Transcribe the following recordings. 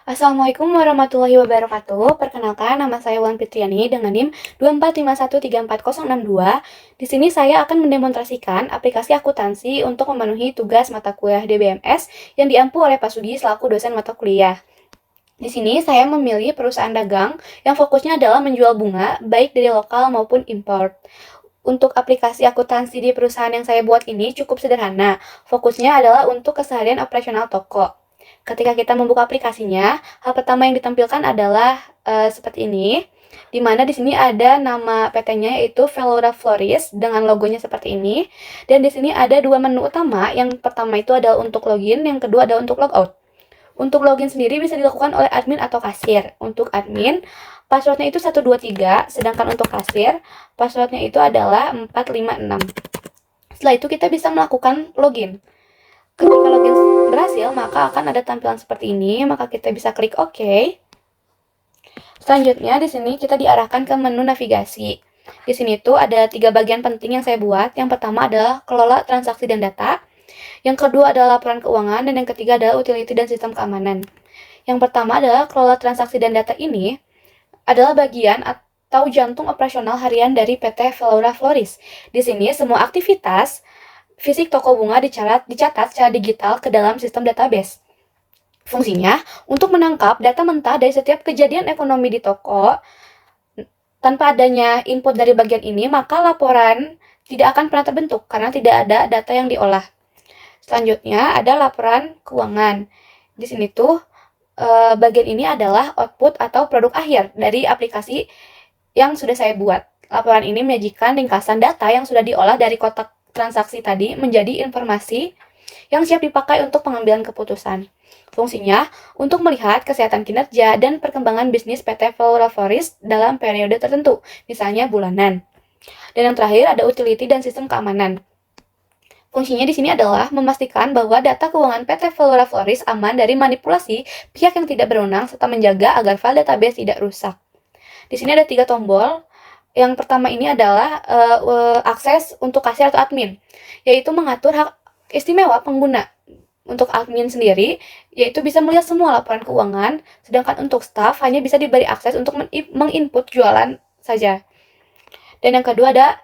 Assalamualaikum warahmatullahi wabarakatuh. Perkenalkan, nama saya Wulan Fitriani dengan NIM 245134062. Di sini saya akan mendemonstrasikan aplikasi akuntansi untuk memenuhi tugas mata kuliah DBMS yang diampu oleh Pak Sudi selaku dosen mata kuliah. Di sini saya memilih perusahaan dagang yang fokusnya adalah menjual bunga, baik dari lokal maupun import. Untuk aplikasi akuntansi di perusahaan yang saya buat ini cukup sederhana. Fokusnya adalah untuk keseharian operasional toko. Ketika kita membuka aplikasinya, hal pertama yang ditampilkan adalah seperti ini, di mana di sini ada nama PT-nya yaitu Velora Florist dengan logonya seperti ini. Dan di sini ada dua menu utama. Yang pertama itu adalah untuk login, yang kedua adalah untuk logout. Untuk login sendiri bisa dilakukan oleh admin atau kasir. Untuk admin, passwordnya itu 123, sedangkan untuk kasir, passwordnya itu adalah 456. Setelah itu kita bisa melakukan login. Ketika login berhasil, maka akan ada tampilan seperti ini, maka kita bisa klik OK. Selanjutnya, di sini kita diarahkan ke menu navigasi. Di sini tuh ada 3 bagian penting yang saya buat. Yang pertama adalah kelola transaksi dan data. Yang kedua adalah laporan keuangan, dan yang ketiga adalah utility dan sistem keamanan. Yang pertama adalah kelola transaksi dan data ini adalah bagian atau jantung operasional harian dari PT Velora Florist. Di sini semua aktivitas fisik toko bunga dicatat secara digital ke dalam sistem database. Fungsinya untuk menangkap data mentah dari setiap kejadian ekonomi di toko. Tanpa adanya input dari bagian ini, maka laporan tidak akan pernah terbentuk karena tidak ada data yang diolah. Selanjutnya ada laporan keuangan. Di sini tuh bagian ini adalah output atau produk akhir dari aplikasi yang sudah saya buat. Laporan ini menyajikan ringkasan data yang sudah diolah dari kotak transaksi tadi menjadi informasi yang siap dipakai untuk pengambilan keputusan. Fungsinya untuk melihat kesehatan kinerja dan perkembangan bisnis PT Velora Florist dalam periode tertentu, misalnya bulanan. Dan yang terakhir ada utility dan sistem keamanan. Fungsinya di sini adalah memastikan bahwa data keuangan PT Velora Florist aman dari manipulasi pihak yang tidak berwenang serta menjaga agar file database tidak rusak. Di sini ada 3 tombol. Yang pertama ini adalah akses untuk kasir atau admin, yaitu mengatur hak istimewa pengguna. Untuk admin sendiri, yaitu bisa melihat semua laporan keuangan, sedangkan untuk staff hanya bisa diberi akses untuk menginput jualan saja. Dan yang kedua ada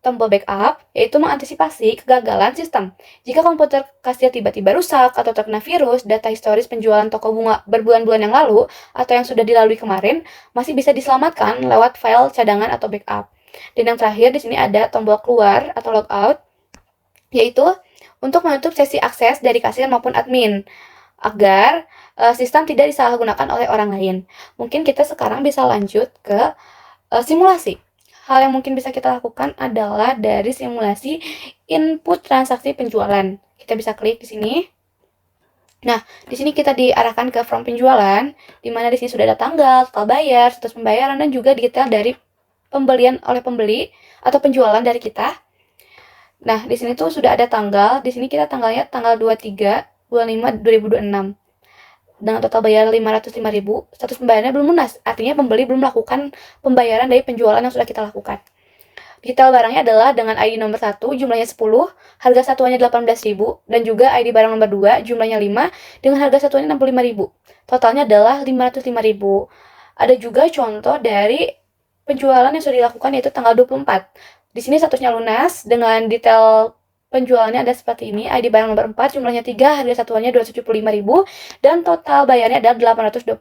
tombol backup, yaitu mengantisipasi kegagalan sistem. Jika komputer kasir tiba-tiba rusak atau terkena virus, data historis penjualan toko bunga berbulan-bulan yang lalu atau yang sudah dilalui kemarin masih bisa diselamatkan lewat file cadangan atau backup. Dan yang terakhir di sini ada tombol keluar atau logout, yaitu untuk menutup sesi akses dari kasir maupun admin agar sistem tidak disalahgunakan oleh orang lain. Mungkin kita sekarang bisa lanjut ke simulasi. Hal yang mungkin bisa kita lakukan adalah dari simulasi input transaksi penjualan. Kita bisa klik di sini. Nah, di sini kita diarahkan ke form penjualan, di mana di sini sudah ada tanggal, total bayar, status pembayaran, dan juga detail dari pembelian oleh pembeli atau penjualan dari kita. Nah, di sini tuh sudah ada tanggal. Di sini kita tanggalnya tanggal 23 bulan 5 2026. Dengan total bayar 505.000, status pembayarannya belum lunas. Artinya pembeli belum melakukan pembayaran dari penjualan yang sudah kita lakukan. Detail barangnya adalah dengan ID nomor 1 jumlahnya 10, harga satuannya 18.000, dan juga ID barang nomor 2 jumlahnya 5 dengan harga satuannya 65.000. Totalnya adalah 505.000. Ada juga contoh dari penjualan yang sudah dilakukan yaitu tanggal 24. Di sini statusnya lunas dengan detail penjualannya ada seperti ini. ID barang nomor 4 jumlahnya 3, harga satuannya 275.000, dan total bayarnya adalah 825.000.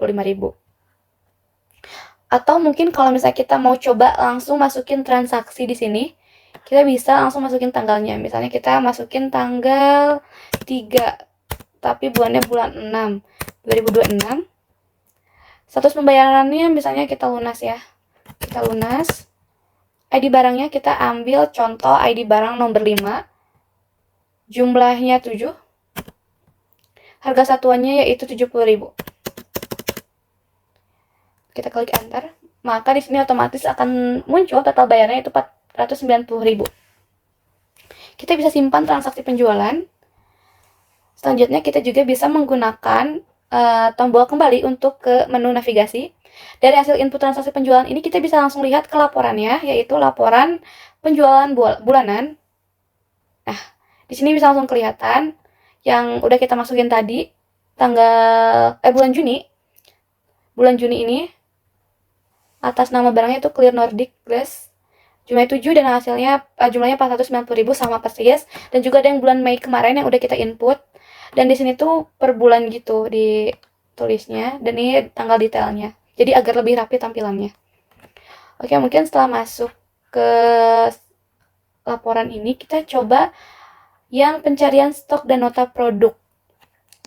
Atau mungkin kalau misalnya kita mau coba langsung masukin transaksi di sini, kita bisa langsung masukin tanggalnya. Misalnya kita masukin tanggal 3, tapi bulannya bulan 6, 2026. Status pembayarannya misalnya kita lunas ya. Kita lunas. ID barangnya kita ambil contoh ID barang nomor 5. Jumlahnya 7. Harga satuannya yaitu 70.000. Kita klik enter, maka di sini otomatis akan muncul total bayarnya itu 490.000. Kita bisa simpan transaksi penjualan. Selanjutnya kita juga bisa menggunakan tombol kembali untuk ke menu navigasi. Dari hasil input transaksi penjualan ini kita bisa langsung lihat ke laporannya, yaitu laporan penjualan bulanan. Nah, di sini bisa langsung kelihatan yang udah kita masukin tadi tanggal bulan Juni. bulan Juni ini atas nama barangnya itu Clear Nordic Glass, jumlahnya 7 dan hasilnya jumlahnya 490.000 sama persis. Dan juga ada yang bulan Mei kemarin yang udah kita input, dan di sini tuh per bulan gitu di tulisnya, dan ini tanggal detailnya, jadi agar lebih rapi tampilannya. Oke, mungkin setelah masuk ke laporan ini, kita coba yang pencarian stok dan nota produk.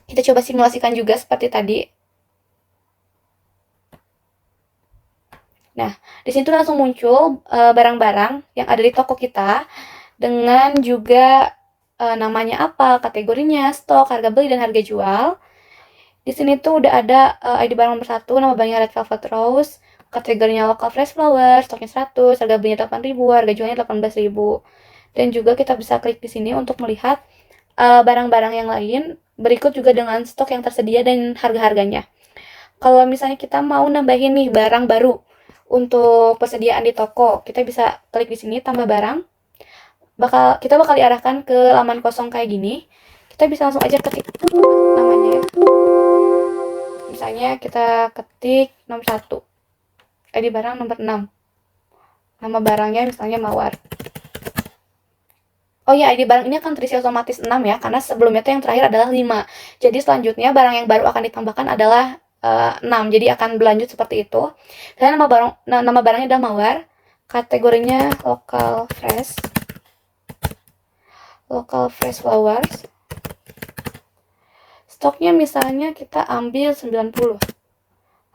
Kita coba simulasikan juga seperti tadi. Nah, di situ langsung muncul barang-barang yang ada di toko kita dengan juga namanya apa, kategorinya, stok, harga beli, dan harga jual. Di sini tuh udah ada ID barang nomor 1, nama banknya Red Velvet Rose, kategorinya local fresh flower, stoknya 100, harga belinya 8.000, harga jualnya 18.000. Dan juga kita bisa klik di sini untuk melihat barang-barang yang lain berikut juga dengan stok yang tersedia dan harga-harganya. Kalau misalnya kita mau nambahin nih barang baru untuk persediaan di toko, kita bisa klik di sini tambah barang. Kita bakal diarahkan ke laman kosong kayak gini. Kita bisa langsung aja ketik namanya. Misalnya kita ketik nomor 1. ID barang nomor 6. Nama barangnya misalnya mawar. Oh ya, ID barang ini akan terisi otomatis 6 ya, karena sebelumnya tuh yang terakhir adalah 5. Jadi selanjutnya barang yang baru akan ditambahkan adalah 6. Jadi akan berlanjut seperti itu. Dan nama barangnya adalah mawar. Kategorinya local fresh flowers. Stoknya misalnya kita ambil 90.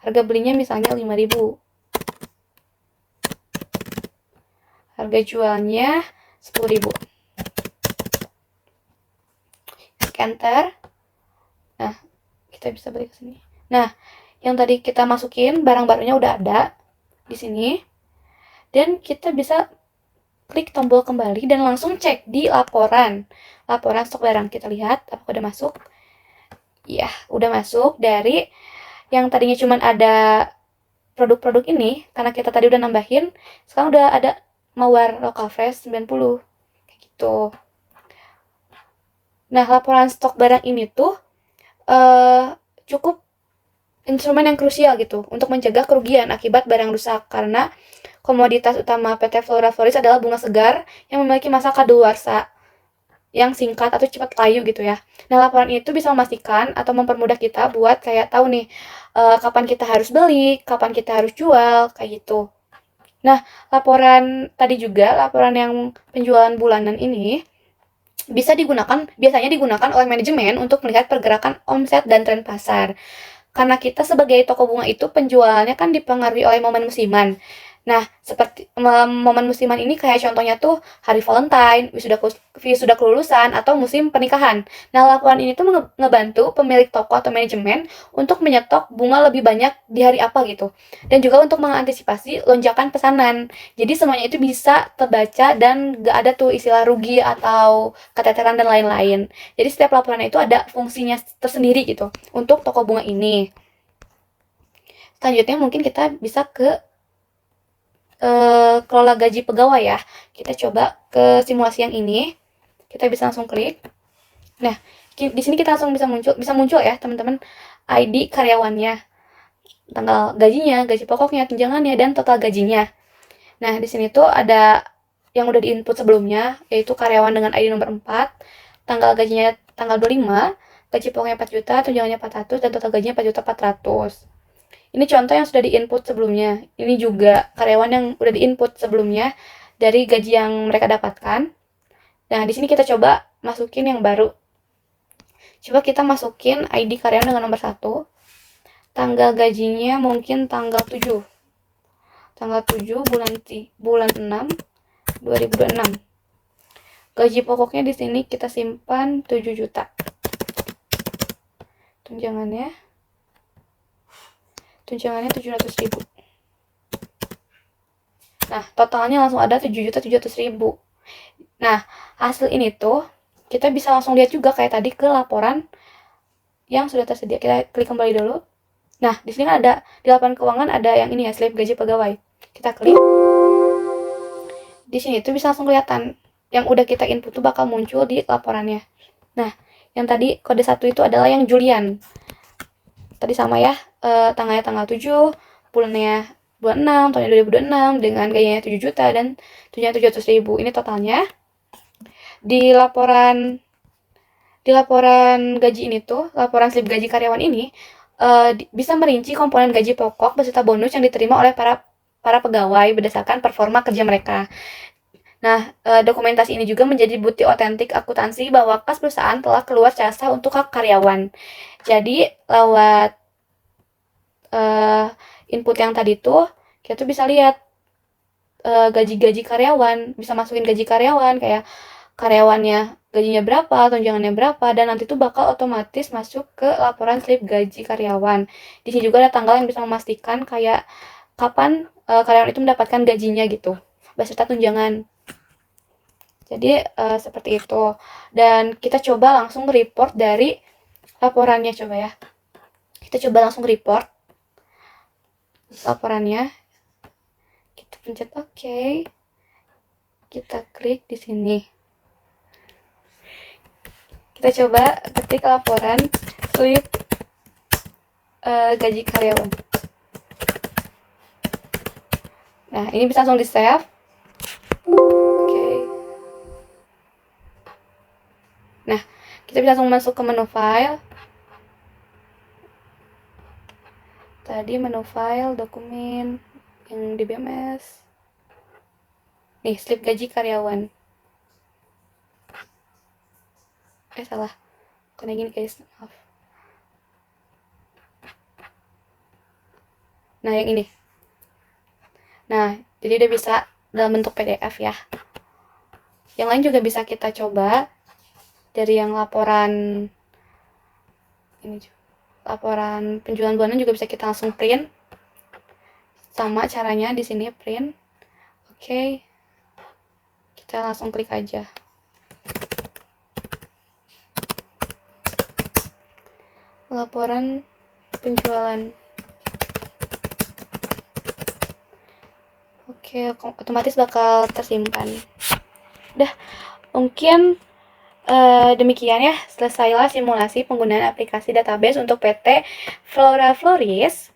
Harga belinya misalnya 5.000. Harga jualnya 10.000. Enter. Nah, kita bisa balik ke sini. Nah, yang tadi kita masukin barang barunya udah ada di sini. Dan kita bisa klik tombol kembali dan langsung cek di laporan stok barang. Kita lihat apakah udah masuk. Ya, udah masuk. Dari yang tadinya cuma ada produk-produk ini, karena kita tadi udah nambahin, sekarang udah ada mawar local fresh 90. Kayak gitu. Nah, laporan stok barang ini tuh cukup instrumen yang krusial gitu untuk mencegah kerugian akibat barang rusak, karena komoditas utama PT Flora Floris adalah bunga segar yang memiliki masa kadaluarsa yang singkat atau cepat layu gitu ya. Nah, laporan itu bisa memastikan atau mempermudah kita buat kayak tahu nih kapan kita harus beli, kapan kita harus jual, kayak gitu. Nah, laporan yang penjualan bulanan ini biasanya digunakan oleh manajemen untuk melihat pergerakan omset dan tren pasar. Karena kita sebagai toko bunga itu penjualannya kan dipengaruhi oleh momen musiman. Nah, seperti momen musiman ini kayak contohnya tuh hari Valentine, wisuda kelulusan, atau musim pernikahan. Nah, laporan ini tuh ngebantu pemilik toko atau manajemen untuk menyetok bunga lebih banyak di hari apa gitu. Dan juga untuk mengantisipasi lonjakan pesanan. Jadi semuanya itu bisa terbaca dan gak ada tuh istilah rugi atau keteteran dan lain-lain. Jadi setiap laporan itu ada fungsinya tersendiri gitu untuk toko bunga ini. Selanjutnya mungkin kita bisa ke kelola gaji pegawai ya. Kita coba ke simulasi yang ini. Kita bisa langsung klik. Nah, di sini kita langsung bisa muncul ya, teman-teman, ID karyawannya, tanggal gajinya, gaji pokoknya, tunjangannya, dan total gajinya. Nah, di sini tuh ada yang udah diinput sebelumnya, yaitu karyawan dengan ID nomor 4, tanggal gajinya tanggal 25, gaji pokoknya 4 juta, tunjangannya 400, dan total gajinya 4.400.000. Ini contoh yang sudah diinput sebelumnya. Ini juga karyawan yang udah diinput sebelumnya dari gaji yang mereka dapatkan. Nah, di sini kita coba masukin yang baru. Coba kita masukin ID karyawan dengan nomor 1. Tanggal gajinya mungkin tanggal 7. Tanggal 7 bulan 6 2026. Gaji pokoknya di sini kita simpan 7 juta. Tunjangannya 700.000. Nah, totalnya langsung ada 7.700.000. Nah, hasil ini tuh kita bisa langsung lihat juga kayak tadi ke laporan yang sudah tersedia. Kita klik kembali dulu. Nah, di sini kan ada di laporan keuangan ada yang ini ya, slip gaji pegawai. Kita klik. Di sini tuh bisa langsung kelihatan yang udah kita input tuh bakal muncul di laporannya. Nah, yang tadi kode 1 itu adalah yang Julian. tadi sama ya, tanggalnya tanggal 7, bulannya bulan 6, tahunnya 2026 dengan gajinya 7 juta dan tujuannya 700.000. Ini totalnya. Di laporan gaji ini tuh, laporan slip gaji karyawan ini bisa merinci komponen gaji pokok beserta bonus yang diterima oleh para pegawai berdasarkan performa kerja mereka. Nah, dokumentasi ini juga menjadi bukti otentik akuntansi bahwa kas perusahaan telah keluar jasa untuk hak karyawan. Jadi, lewat input yang tadi tuh, kita tuh bisa lihat gaji-gaji karyawan, bisa masukin gaji karyawan, kayak karyawannya gajinya berapa, tunjangannya berapa, dan nanti tuh bakal otomatis masuk ke laporan slip gaji karyawan. Di sini juga ada tanggal yang bisa memastikan kayak kapan karyawan itu mendapatkan gajinya gitu, beserta tunjangan. Jadi seperti itu. Dan kita coba langsung report dari laporannya, coba ya. Kita coba langsung report laporannya. Kita pencet OK. Kita klik di sini. Kita coba ketik laporan slip gaji karyawan. Nah, ini bisa langsung di-save. Oke. Nah, kita bisa langsung masuk ke menu file. Tadi menu file, dokumen, yang di BMS. Nih, slip gaji karyawan. Salah. Bukan yang gini guys, maaf. Nah, yang ini. Nah, jadi udah bisa dalam bentuk PDF ya. Yang lain juga bisa kita coba dari yang laporan ini, laporan penjualan bulanan juga bisa kita langsung print. Sama caranya di sini print. Oke. Kita langsung klik aja. Laporan penjualan. Oke, otomatis bakal tersimpan. Udah, mungkin demikian ya, selesailah simulasi penggunaan aplikasi database untuk PT Flora Floris.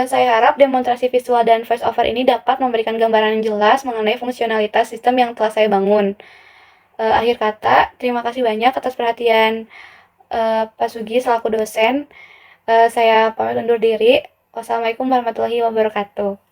Saya harap demonstrasi visual dan voice over ini dapat memberikan gambaran yang jelas mengenai fungsionalitas sistem yang telah saya bangun. Akhir kata, terima kasih banyak atas perhatian Pak Sugi selaku dosen. Saya pamit undur diri. Wassalamualaikum warahmatullahi wabarakatuh.